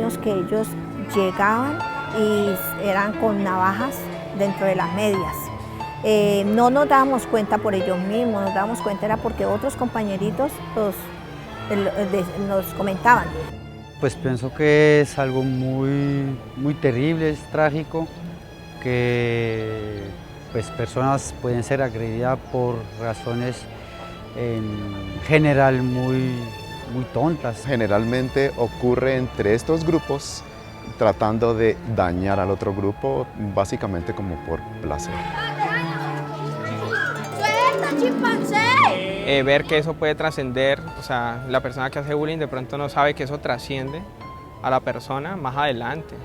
niños que ellos llegaban y eran con navajas dentro de las medias. No nos dábamos cuenta por ellos mismos, nos dábamos cuenta era porque otros compañeritos nos comentaban. Pues pienso que es algo muy terrible, es trágico, que pues, personas pueden ser agredidas por razones en general muy tontas. Generalmente ocurre entre estos grupos tratando de dañar al otro grupo, básicamente como por placer. Ver que eso puede trascender, o sea, la persona que hace bullying de pronto no sabe que eso trasciende a la persona más adelante.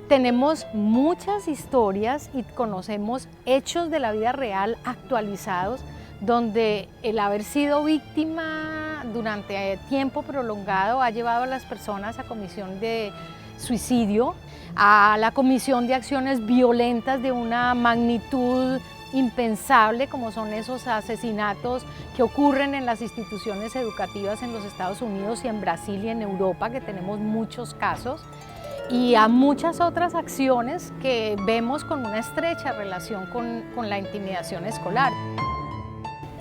Tenemos muchas historias y conocemos hechos de la vida real actualizados donde el haber sido víctima durante tiempo prolongado ha llevado a las personas a comisión de suicidio, a la comisión de acciones violentas de una magnitud impensable, como son esos asesinatos que ocurren en las instituciones educativas en los Estados Unidos y en Brasil y en Europa, que tenemos muchos casos, y a muchas otras acciones que vemos con una estrecha relación con la intimidación escolar.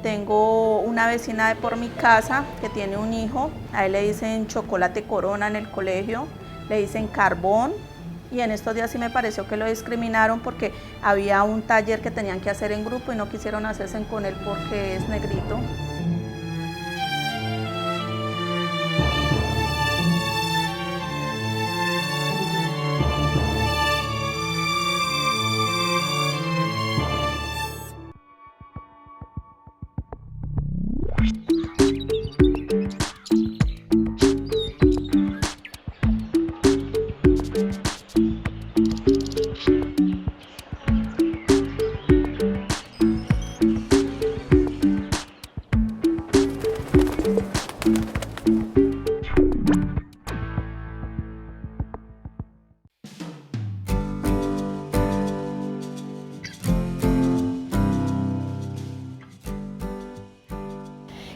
Tengo una vecina de por mi casa que tiene un hijo, a él le dicen chocolate corona en el colegio, le dicen carbón, y en estos días sí me pareció que lo discriminaron porque había un taller que tenían que hacer en grupo y no quisieron hacerse con él porque es negrito.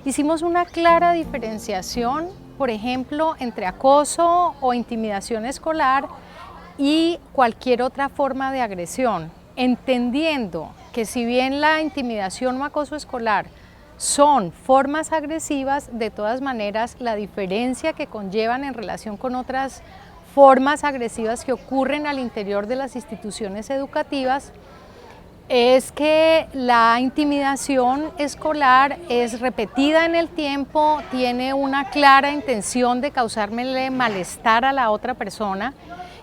Hicimos una clara diferenciación, por ejemplo, entre acoso o intimidación escolar y cualquier otra forma de agresión, entendiendo que si bien la intimidación o acoso escolar son formas agresivas, de todas maneras la diferencia que conllevan en relación con otras formas agresivas que ocurren al interior de las instituciones educativas es que la intimidación escolar es repetida en el tiempo, tiene una clara intención de causarle malestar a la otra persona,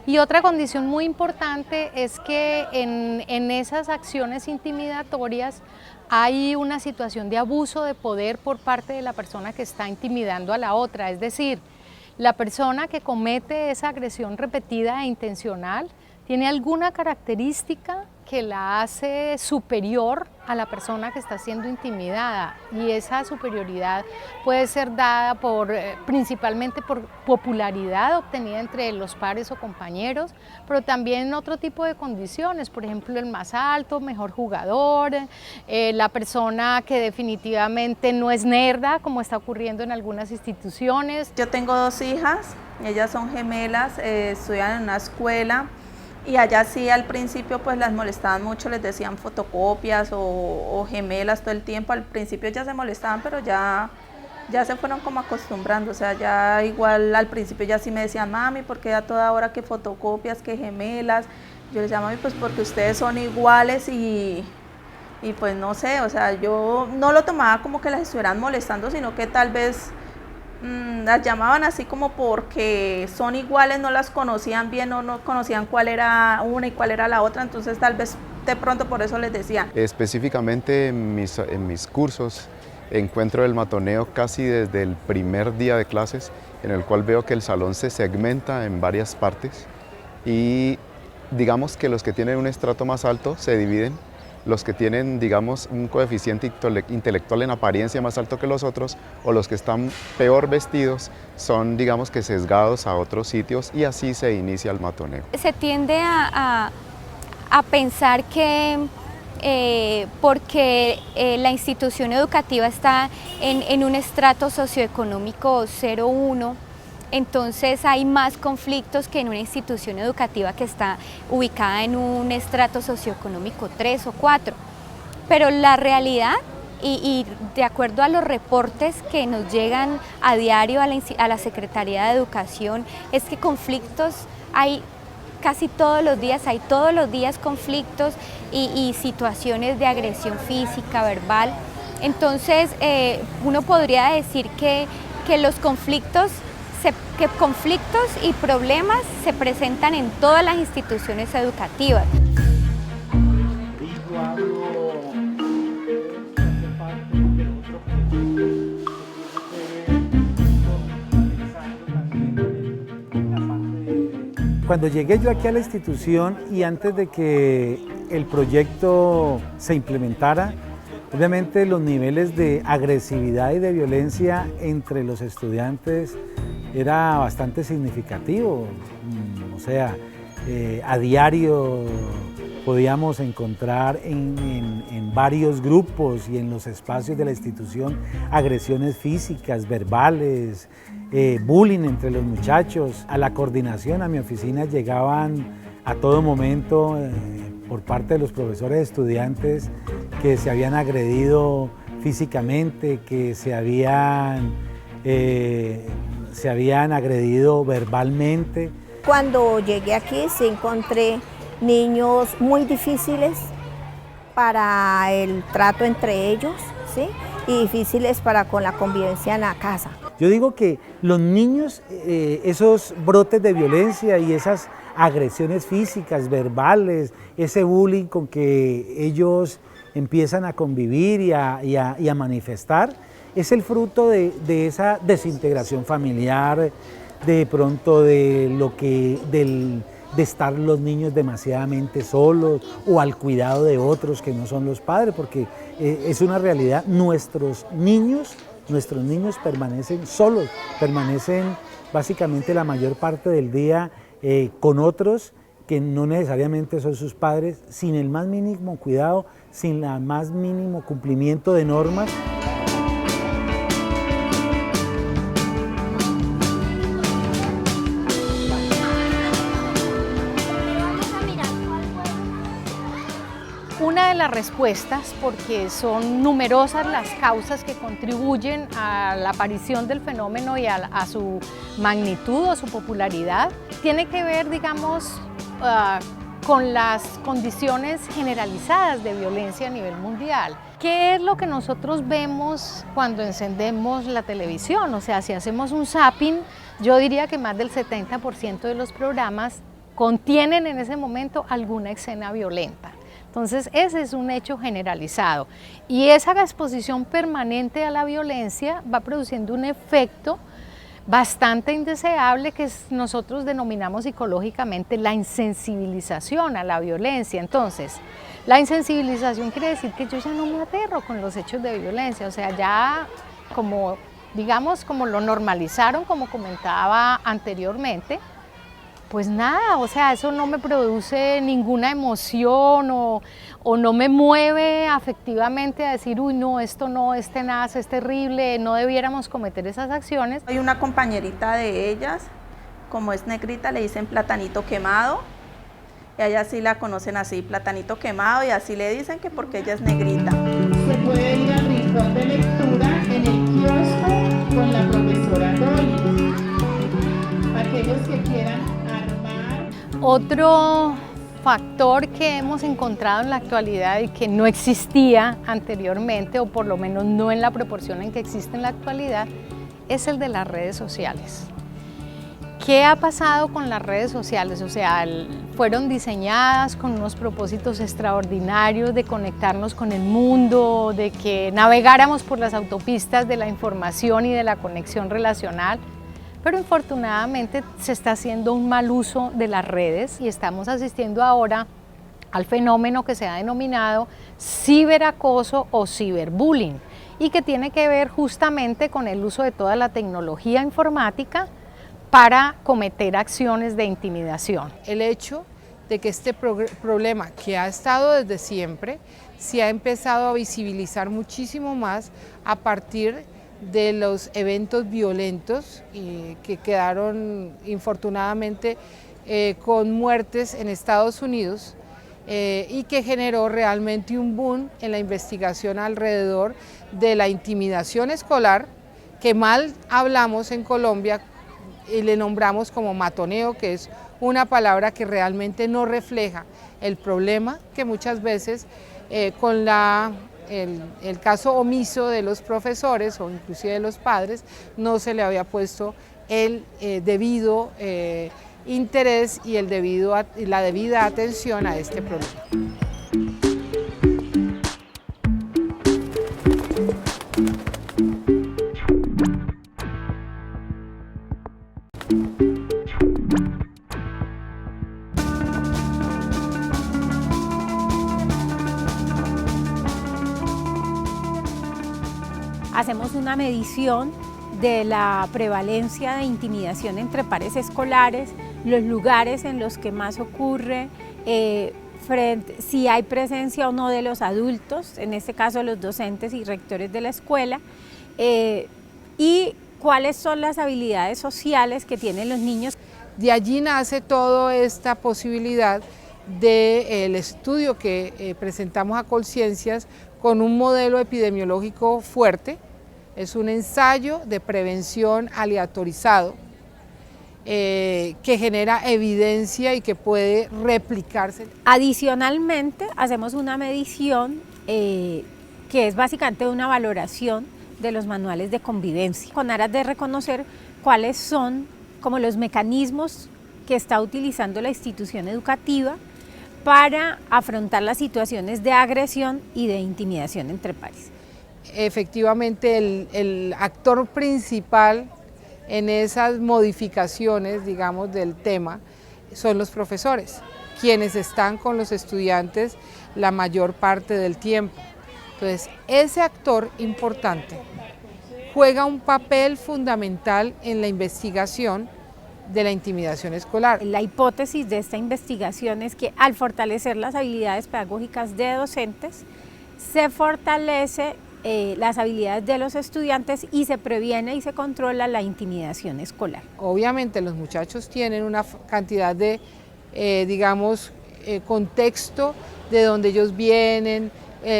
y otra condición muy importante es que en esas acciones intimidatorias hay una situación de abuso de poder por parte de la persona que está intimidando a la otra, es decir, la persona que comete esa agresión repetida e intencional tiene alguna característica que la hace superior a la persona que está siendo intimidada, y esa superioridad puede ser dada principalmente por popularidad obtenida entre los pares o compañeros, pero también otro tipo de condiciones, por ejemplo el más alto, mejor jugador, la persona que definitivamente no es nerda, como está ocurriendo en algunas instituciones. Yo tengo 2 hijas, ellas son gemelas, estudian en una escuela. Y allá sí al principio pues las molestaban mucho, les decían fotocopias o gemelas todo el tiempo. Al principio ya se molestaban, pero ya se fueron como acostumbrando, o sea, ya igual al principio ya sí me decían, mami, ¿por qué a toda hora que fotocopias, que gemelas? Yo les decía, mami, pues porque ustedes son iguales y pues no sé, o sea, yo no lo tomaba como que las estuvieran molestando, sino que tal vez las llamaban así como porque son iguales, no las conocían bien o no conocían cuál era una y cuál era la otra, entonces tal vez de pronto por eso les decían. Específicamente en mis cursos encuentro el matoneo casi desde el primer día de clases, en el cual veo que el salón se segmenta en varias partes y digamos que los que tienen un estrato más alto se dividen. Los que tienen, digamos, un coeficiente intelectual en apariencia más alto que los otros, o los que están peor vestidos, son, digamos, que sesgados a otros sitios, y así se inicia el matoneo. Se tiende a pensar que porque la institución educativa está en un estrato socioeconómico 0-1, entonces hay más conflictos que en una institución educativa que está ubicada en un estrato socioeconómico 3 o 4. Pero la realidad, y de acuerdo a los reportes que nos llegan a diario a la Secretaría de Educación, es que conflictos hay casi todos los días, hay todos los días conflictos y situaciones de agresión física, verbal. Entonces uno podría decir que los conflictos y problemas se presentan en todas las instituciones educativas. Cuando llegué yo aquí a la institución y antes de que el proyecto se implementara, obviamente los niveles de agresividad y de violencia entre los estudiantes era bastante significativo. O sea, a diario podíamos encontrar en varios grupos y en los espacios de la institución agresiones físicas, verbales, bullying entre los muchachos. A la coordinación, a mi oficina llegaban a todo momento por parte de los profesores estudiantes que se habían agredido físicamente, que se habían agredido verbalmente. Cuando llegué aquí sí encontré niños muy difíciles para el trato entre ellos, ¿sí? Y difíciles para con la convivencia en la casa. Yo digo que los niños, esos brotes de violencia y esas agresiones físicas, verbales, ese bullying con que ellos empiezan a convivir y a manifestar, es el fruto de esa desintegración familiar, de pronto de estar los niños demasiadamente solos o al cuidado de otros que no son los padres, porque es una realidad, nuestros niños permanecen solos, permanecen básicamente la mayor parte del día con otros que no necesariamente son sus padres, sin el más mínimo cuidado, sin el más mínimo cumplimiento de normas. Una de las respuestas, porque son numerosas las causas que contribuyen a la aparición del fenómeno y a su magnitud o su popularidad, tiene que ver, digamos, con las condiciones generalizadas de violencia a nivel mundial. ¿Qué es lo que nosotros vemos cuando encendemos la televisión? O sea, si hacemos un zapping, yo diría que más del 70% de los programas contienen en ese momento alguna escena violenta. Entonces, ese es un hecho generalizado. Y esa exposición permanente a la violencia va produciendo un efecto bastante indeseable que nosotros denominamos psicológicamente la insensibilización a la violencia. Entonces, la insensibilización quiere decir que yo ya no me aterro con los hechos de violencia, o sea, ya como, digamos, como lo normalizaron, como comentaba anteriormente, pues nada, o sea, eso no me produce ninguna emoción o no me mueve afectivamente a decir, uy, no, esto no, es tenaz, es terrible, no debiéramos cometer esas acciones. Hay una compañerita de ellas, como es negrita, le dicen platanito quemado, y a ella sí la conocen así, platanito quemado, y así le dicen que porque ella es negrita. Se puede ir al rincón de lectura en el kiosco con la profesora Dolly. Aquellos que quieran. Otro factor que hemos encontrado en la actualidad y que no existía anteriormente, o por lo menos no en la proporción en que existe en la actualidad, es el de las redes sociales. ¿Qué ha pasado con las redes sociales? O sea, fueron diseñadas con unos propósitos extraordinarios de conectarnos con el mundo, de que navegáramos por las autopistas de la información y de la conexión relacional, pero infortunadamente se está haciendo un mal uso de las redes y estamos asistiendo ahora al fenómeno que se ha denominado ciberacoso o ciberbullying y que tiene que ver justamente con el uso de toda la tecnología informática para cometer acciones de intimidación. El hecho de que este problema, que ha estado desde siempre, se ha empezado a visibilizar muchísimo más a partir de los eventos violentos que quedaron infortunadamente con muertes en Estados Unidos y que generó realmente un boom en la investigación alrededor de la intimidación escolar, que mal hablamos en Colombia y le nombramos como matoneo, que es una palabra que realmente no refleja el problema que muchas veces con el caso omiso de los profesores o inclusive de los padres no se le había puesto el debido interés y la debida atención a este problema. Hacemos una medición de la prevalencia de intimidación entre pares escolares, los lugares en los que más ocurre, si hay presencia o no de los adultos, en este caso los docentes y rectores de la escuela, y cuáles son las habilidades sociales que tienen los niños. De allí nace toda esta posibilidad del estudio que presentamos a Colciencias con un modelo epidemiológico fuerte. Es un ensayo de prevención aleatorizado que genera evidencia y que puede replicarse. Adicionalmente, hacemos una medición que es básicamente una valoración de los manuales de convivencia, con aras de reconocer cuáles son como los mecanismos que está utilizando la institución educativa para afrontar las situaciones de agresión y de intimidación entre pares. Efectivamente, el actor principal en esas modificaciones, digamos, del tema son los profesores, quienes están con los estudiantes la mayor parte del tiempo. Entonces, ese actor importante juega un papel fundamental en la investigación de la intimidación escolar. La hipótesis de esta investigación es que al fortalecer las habilidades pedagógicas de docentes, se fortalece las habilidades de los estudiantes y se previene y se controla la intimidación escolar. Obviamente los muchachos tienen una cantidad de, contexto de donde ellos vienen,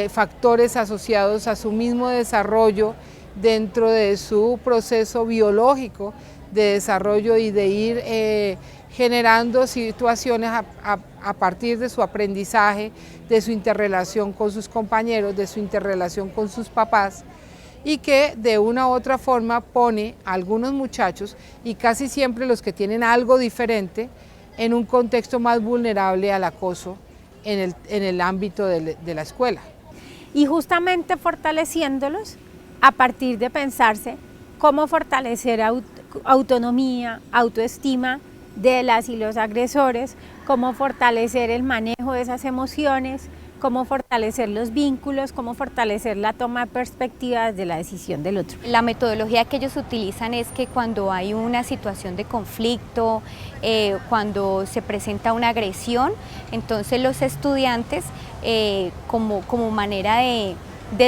factores asociados a su mismo desarrollo dentro de su proceso biológico de desarrollo y de ir generando situaciones a partir de su aprendizaje, de su interrelación con sus compañeros, de su interrelación con sus papás, y que de una u otra forma pone a algunos muchachos, y casi siempre los que tienen algo diferente, en un contexto más vulnerable al acoso en el ámbito de la escuela. Y justamente fortaleciéndolos a partir de pensarse cómo fortalecer autonomía, autoestima de las y los agresores, cómo fortalecer el manejo de esas emociones, cómo fortalecer los vínculos, cómo fortalecer la toma de perspectiva desde la decisión del otro. La metodología que ellos utilizan es que cuando hay una situación de conflicto, cuando se presenta una agresión, entonces los estudiantes como manera de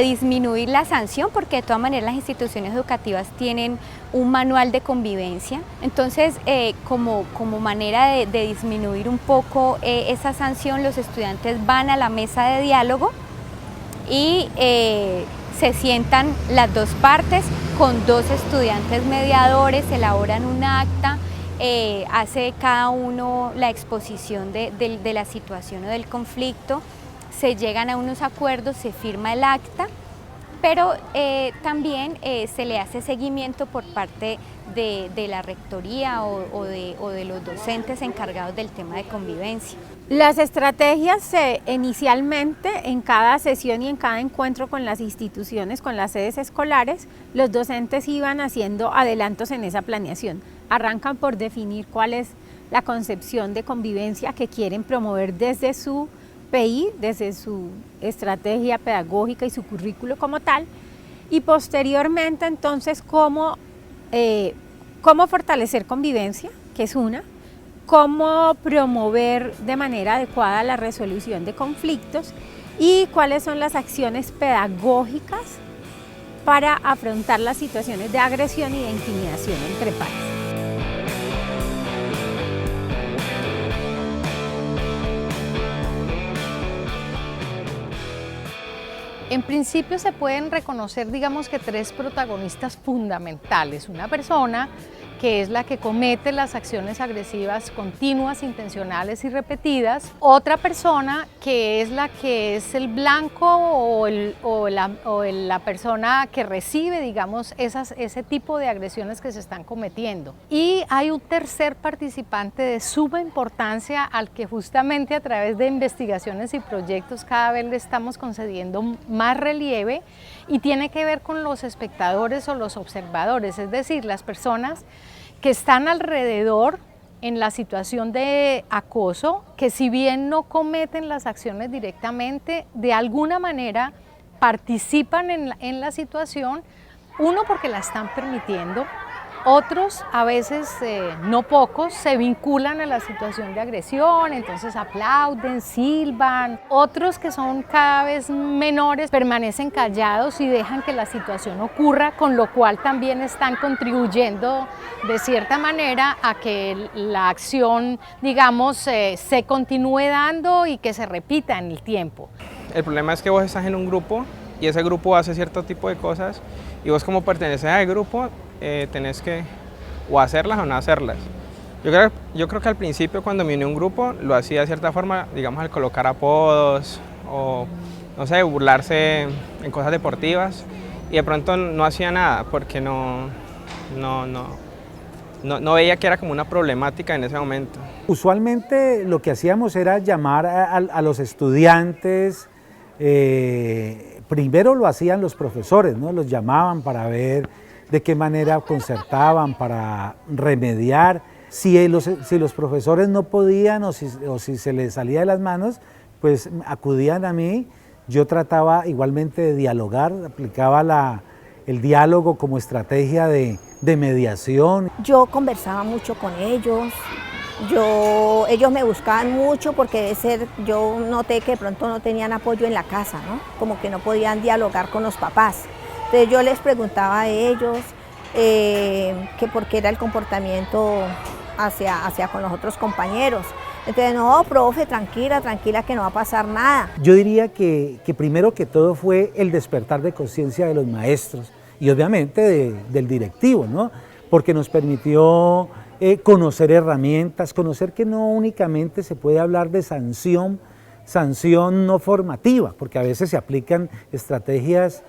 disminuir la sanción, porque de todas maneras las instituciones educativas tienen un manual de convivencia, entonces como manera de disminuir un poco esa sanción, los estudiantes van a la mesa de diálogo y se sientan las dos partes con dos estudiantes mediadores, elaboran un acta, hace cada uno la exposición de la situación o del conflicto, se llegan a unos acuerdos, se firma el acta, pero también se le hace seguimiento por parte de la rectoría o de los docentes encargados del tema de convivencia. Las estrategias inicialmente en cada sesión y en cada encuentro con las instituciones, con las sedes escolares, los docentes iban haciendo adelantos en esa planeación. Arrancan por definir cuál es la concepción de convivencia que quieren promover desde su PI, desde su estrategia pedagógica y su currículo como tal, y posteriormente entonces cómo fortalecer convivencia, que es una, cómo promover de manera adecuada la resolución de conflictos y cuáles son las acciones pedagógicas para afrontar las situaciones de agresión y de intimidación entre pares. En principio se pueden reconocer, digamos que 3 protagonistas fundamentales. Una persona que es la que comete las acciones agresivas continuas, intencionales y repetidas. Otra persona que es la que es el blanco o la persona que recibe, digamos, ese tipo de agresiones que se están cometiendo. Y hay un tercer participante de suma importancia al que justamente a través de investigaciones y proyectos cada vez le estamos concediendo más relieve y tiene que ver con los espectadores o los observadores, es decir, las personas que están alrededor en la situación de acoso, que si bien no cometen las acciones directamente, de alguna manera participan en la situación, uno porque la están permitiendo, otros, a veces no pocos, se vinculan a la situación de agresión, entonces aplauden, silban. Otros que son cada vez menores permanecen callados y dejan que la situación ocurra, con lo cual también están contribuyendo de cierta manera a que la acción, digamos, se continúe dando y que se repita en el tiempo. El problema es que vos estás en un grupo y ese grupo hace cierto tipo de cosas y vos como perteneces al grupo tenés que o hacerlas o no hacerlas. Yo creo que al principio cuando me uní a un grupo lo hacía de cierta forma, digamos al colocar apodos o no sé, burlarse en cosas deportivas y de pronto no hacía nada porque no veía que era como una problemática en ese momento. Usualmente lo que hacíamos era llamar a los estudiantes, primero lo hacían los profesores, ¿no? Los llamaban para ver de qué manera concertaban, para remediar. Si los profesores no podían o si se les salía de las manos, pues acudían a mí. Yo trataba igualmente de dialogar, aplicaba el diálogo como estrategia de mediación. Yo conversaba mucho con ellos, ellos me buscaban mucho porque yo noté que de pronto no tenían apoyo en la casa, ¿no? Como que no podían dialogar con los papás. Entonces yo les preguntaba a ellos que por qué era el comportamiento hacia con los otros compañeros. Entonces, no, profe, tranquila, que no va a pasar nada. Yo diría que primero que todo fue el despertar de conciencia de los maestros y obviamente del directivo, ¿no? Porque nos permitió conocer herramientas, conocer que no únicamente se puede hablar de sanción no formativa, porque a veces se aplican estrategias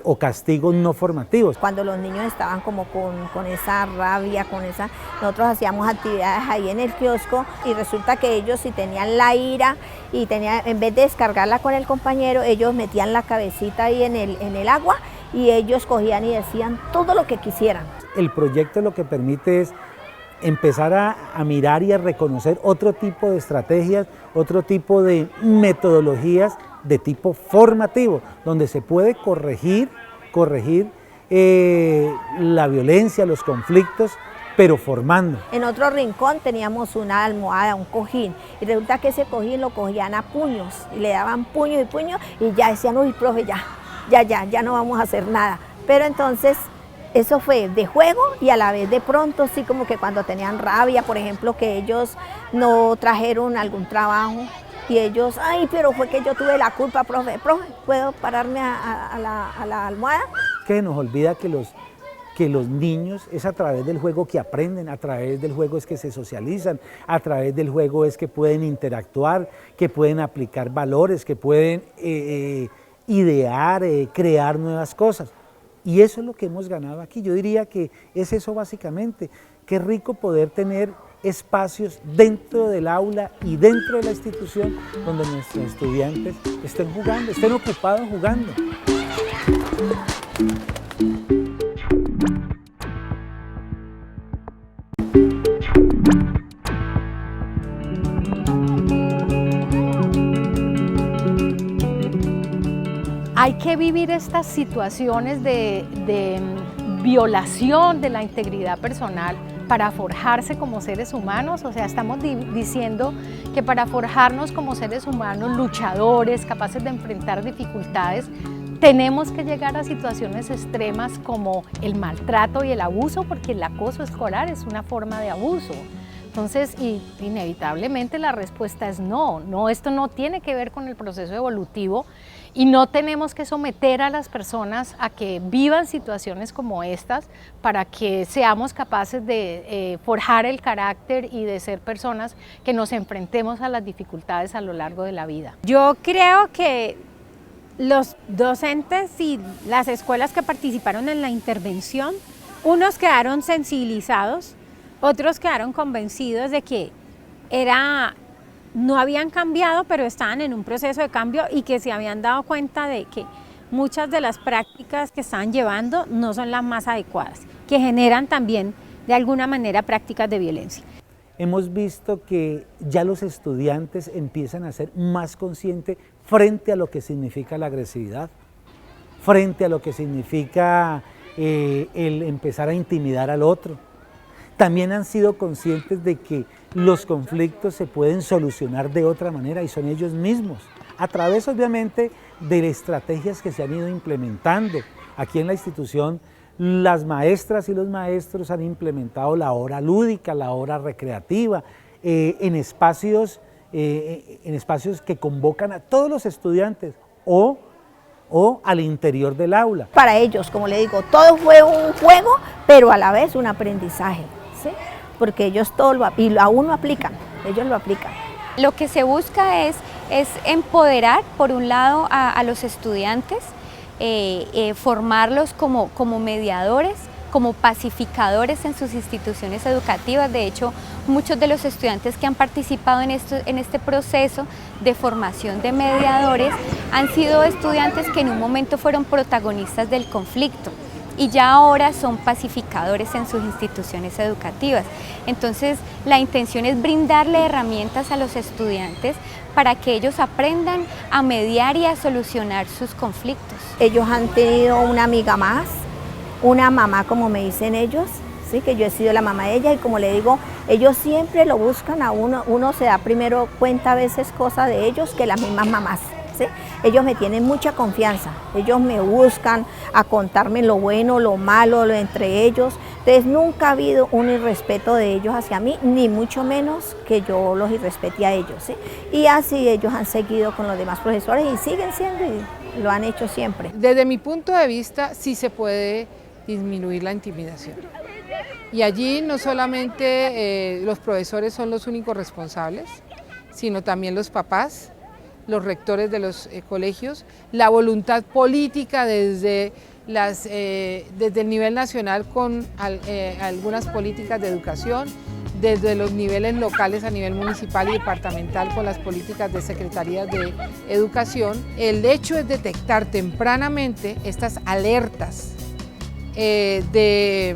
o castigos no formativos. Cuando los niños estaban como con esa rabia, nosotros hacíamos actividades ahí en el kiosco y resulta que ellos si tenían la ira y en vez de descargarla con el compañero, ellos metían la cabecita ahí en el agua y ellos cogían y decían todo lo que quisieran. El proyecto lo que permite es empezar a mirar y a reconocer otro tipo de estrategias, otro tipo de metodologías de tipo formativo, donde se puede corregir la violencia, los conflictos, pero formando. En otro rincón teníamos una almohada, un cojín, y resulta que ese cojín lo cogían a puños, y le daban puño y puño, y ya decían, uy, profe, ya no vamos a hacer nada. Pero entonces, eso fue de juego y a la vez de pronto, sí, como que cuando tenían rabia, por ejemplo, que ellos no trajeron algún trabajo, y ellos, ay, pero fue que yo tuve la culpa, profe, ¿puedo pararme a la almohada? Que nos olvida que los niños es a través del juego que aprenden, a través del juego es que se socializan, a través del juego es que pueden interactuar, que pueden aplicar valores, que pueden idear, crear nuevas cosas. Y eso es lo que hemos ganado aquí. Yo diría que es eso básicamente. Qué rico poder tener espacios dentro del aula y dentro de la institución donde nuestros estudiantes estén jugando, estén ocupados jugando. Hay que vivir estas situaciones de violación de la integridad personal para forjarse como seres humanos. O sea, estamos diciendo que para forjarnos como seres humanos luchadores, capaces de enfrentar dificultades, tenemos que llegar a situaciones extremas como el maltrato y el abuso, porque el acoso escolar es una forma de abuso. Entonces, inevitablemente la respuesta es no, esto no tiene que ver con el proceso evolutivo y no tenemos que someter a las personas a que vivan situaciones como estas para que seamos capaces de forjar el carácter y de ser personas que nos enfrentemos a las dificultades a lo largo de la vida. Yo creo que los docentes y las escuelas que participaron en la intervención, unos quedaron sensibilizados, otros quedaron convencidos de que no habían cambiado, pero estaban en un proceso de cambio y que se habían dado cuenta de que muchas de las prácticas que estaban llevando no son las más adecuadas, que generan también de alguna manera prácticas de violencia. Hemos visto que ya los estudiantes empiezan a ser más conscientes frente a lo que significa la agresividad, frente a lo que significa el empezar a intimidar al otro. También han sido conscientes de que los conflictos se pueden solucionar de otra manera y son ellos mismos, a través obviamente de estrategias que se han ido implementando. Aquí en la institución las maestras y los maestros han implementado la hora lúdica, la hora recreativa, en espacios que convocan a todos los estudiantes o al interior del aula. Para ellos, como le digo, todo fue un juego, pero a la vez un aprendizaje, ¿sí? Porque ellos y aún lo aplican, ellos lo aplican. Lo que se busca es empoderar, por un lado, a los estudiantes, formarlos como mediadores, como pacificadores en sus instituciones educativas. De hecho, muchos de los estudiantes que han participado en este proceso de formación de mediadores han sido estudiantes que en un momento fueron protagonistas del conflicto y ya ahora son pacificadores en sus instituciones educativas. Entonces, la intención es brindarle herramientas a los estudiantes para que ellos aprendan a mediar y a solucionar sus conflictos. Ellos han tenido una amiga más, una mamá, como me dicen ellos, ¿sí? Que yo he sido la mamá de ella y como le digo, ellos siempre lo buscan a uno se da primero cuenta a veces cosas de ellos que las mismas mamás. ¿Sí? Ellos me tienen mucha confianza, ellos me buscan a contarme lo bueno, lo malo, lo entre ellos. Entonces nunca ha habido un irrespeto de ellos hacia mí, ni mucho menos que yo los irrespete a ellos, ¿sí? Y así ellos han seguido con los demás profesores y siguen siendo y lo han hecho siempre. Desde mi punto de vista sí se puede disminuir la intimidación. Y allí no solamente los profesores son los únicos responsables, sino también los papás, los rectores de los colegios, la voluntad política desde el nivel nacional con algunas políticas de educación, desde los niveles locales a nivel municipal y departamental con las políticas de secretarías de educación. El hecho es detectar tempranamente estas alertas de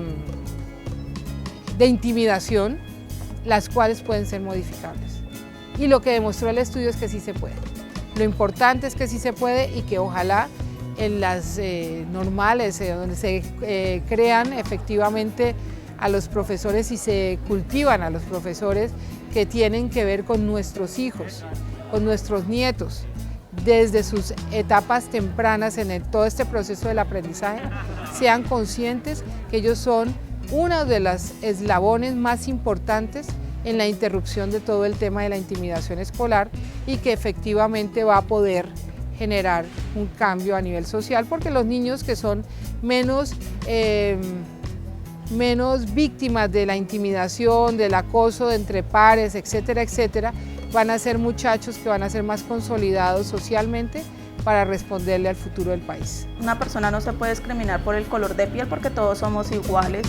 intimidación, las cuales pueden ser modificables. Y lo que demostró el estudio es que sí se puede. Lo importante es que sí se puede y que ojalá en las normales, donde se crean efectivamente a los profesores y se cultivan a los profesores que tienen que ver con nuestros hijos, con nuestros nietos, desde sus etapas tempranas en todo este proceso del aprendizaje, sean conscientes que ellos son uno de los eslabones más importantes en la interrupción de todo el tema de la intimidación escolar y que efectivamente va a poder generar un cambio a nivel social, porque los niños que son menos víctimas de la intimidación, del acoso entre pares, etcétera, etcétera, van a ser muchachos que van a ser más consolidados socialmente para responderle al futuro del país. Una persona no se puede discriminar por el color de piel porque todos somos iguales.